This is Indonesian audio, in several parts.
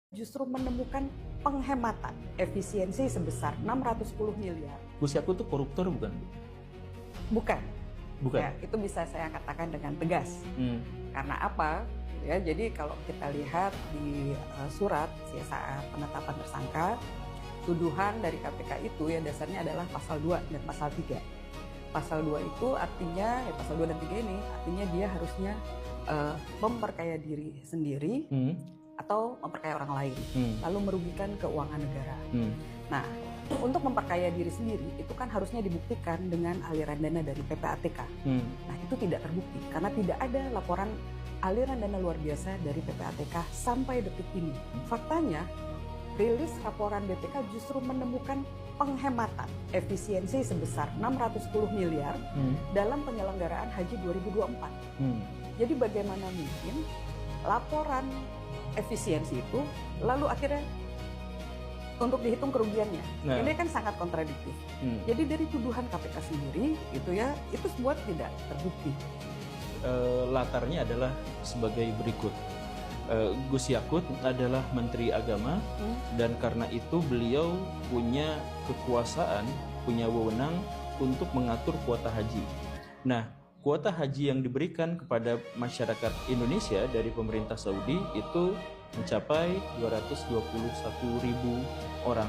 justru menemukan penghematan efisiensi sebesar 610 miliar. Gus Yakut itu koruptor bukan, Bu? Bukan. Bukan. Ya, itu bisa saya katakan dengan tegas. Karena apa? Ya, jadi kalau kita lihat di surat saat penetapan tersangka, tuduhan dari KPK itu ya dasarnya adalah pasal 2 dan pasal 3. Pasal 2 itu artinya, ya pasal 2 dan 3 ini artinya dia harusnya memperkaya diri sendiri atau memperkaya orang lain, lalu merugikan keuangan negara. Nah, untuk memperkaya diri sendiri itu kan harusnya dibuktikan dengan aliran dana dari PPATK. Nah, itu tidak terbukti karena tidak ada laporan aliran dana luar biasa dari PPATK sampai detik ini. Faktanya, rilis laporan BPK justru menemukan penghematan efisiensi sebesar 610 miliar dalam penyelenggaraan Haji 2024. Jadi bagaimana mungkin laporan efisiensi itu lalu akhirnya untuk dihitung kerugiannya? Nah. Ini kan sangat kontradiktif. Jadi dari tuduhan KPK sendiri itu ya itu semua tidak terbukti. Latarnya adalah sebagai berikut. Gus Yakut adalah Menteri Agama dan karena itu beliau punya kekuasaan, punya wewenang untuk mengatur kuota haji. Nah, kuota haji yang diberikan kepada masyarakat Indonesia dari pemerintah Saudi itu mencapai 221.000 orang.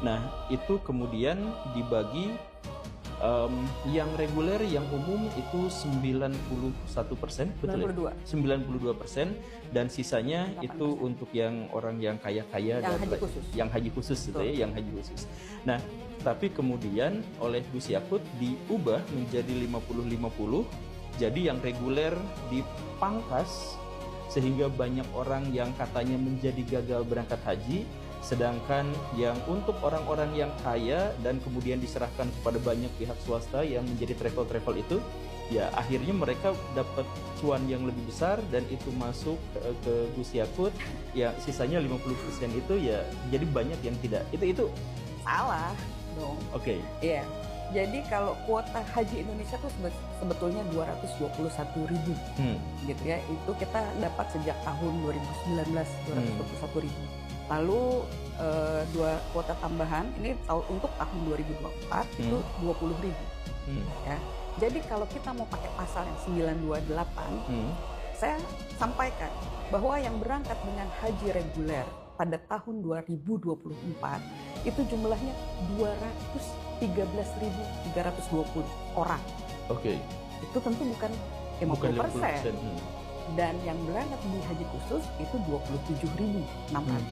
Nah, itu kemudian dibagi yang reguler, yang umum itu 91%, betul 92%, dan sisanya 18%. Itu untuk yang orang yang kaya-kaya dan haji khusus. Yang haji khusus gitu ya, yang haji khusus. Nah, tapi kemudian oleh Gus Yakut diubah menjadi 50-50, jadi yang reguler dipangkas sehingga banyak orang yang katanya menjadi gagal berangkat haji. Sedangkan yang untuk orang-orang yang kaya dan kemudian diserahkan kepada banyak pihak swasta yang menjadi travel itu, ya akhirnya mereka dapat cuan yang lebih besar dan itu masuk ke Gus Yakut. Ya sisanya 50% itu ya jadi banyak yang tidak. Itu salah dong. Oke. Iya. Jadi kalau kuota haji Indonesia tuh sebetulnya 221.000 gitu ya. Itu kita dapat sejak tahun 2019 221.000. Lalu dua kuota tambahan ini untuk tahun 2024 itu 20.000. Ya. Jadi kalau kita mau pakai pasal yang 928, saya sampaikan bahwa yang berangkat dengan haji reguler pada tahun 2024 itu jumlahnya 213.320 orang. Oke. Itu tentu bukan 50%. Dan yang berangkat di haji khusus itu 27.600.